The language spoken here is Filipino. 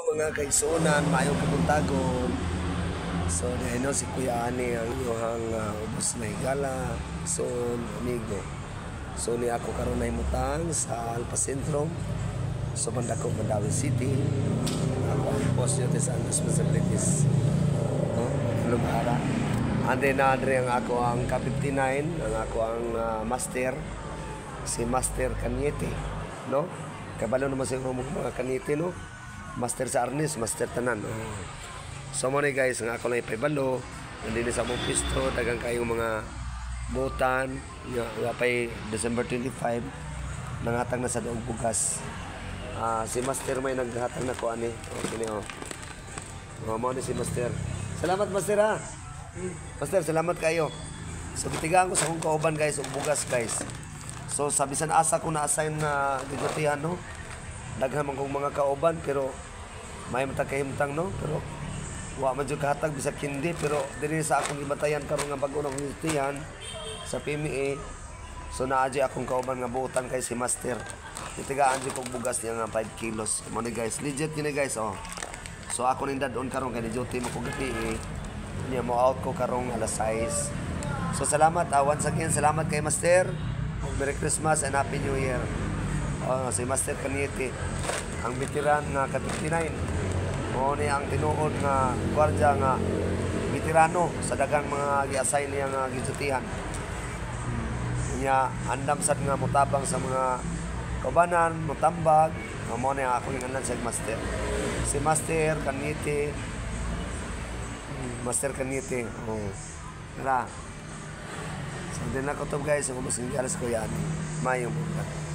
Mga kaisunan, mayong kabuntagon. So, dahil si Kuya Ani ang iyong ubos na higala. So, amigo. So, ni ako karon na imutang sa Alpa Centrum. So, banda ko, Mandawi City. Ako ang post nyo sa responsibilities. No? Lumara. Andre na Andre ang ako ang K-59. Ang ako ang master. Si Master Kanyete. No? Kabalo naman sa mga Kanyete, no? Master sa Arnis, Master Tanan. So mo ni guys, nga ako lang ipay-balo. Nandito sa mong pisto, dagang kayong mga butan. Nga pa'y December 25, nangatang na sa doong bugas. Si Master may naghatang na ko ani. Okay niyo. Mo ni si Master. Salamat Master ha. Master, salamat kayo. So bitigaan ko sa akong kauban guys, og bugas guys. So sabi sa asa ko na assign na digutihan no. Daghan man kong mga kauban pero may matagkahimtang no, pero wa man jud kahatag bisag hindi, pero diri sa akong gimatayan karon nga bag-o na kong sa PME. So naa jud akong kauban nga buutan kay si Master. Itigaan jud kog bugas niya nga 5 kilos. Mo ni guys, legit yun guys oh. So ako ning dadon karon kay duty mo kog gabi niya mo out ko karong alas 6. So salamat once again, salamat kay Master. Merry Christmas and Happy New Year. Si Master Kanyete, ang veteran nga K-59. O ni ang tinuod nga gwardiya nga veterano sa dagang mga gi-assign niya nga gidutihan. Niya andam sad nga mutabang sa mga kaubanan, mutambag. Mo ni ako ingnan sa Master. Si Master Kanyete. Master Kanyete. Tara. So din na ko to guys, kung mas alas ko yan. Mayong bulan.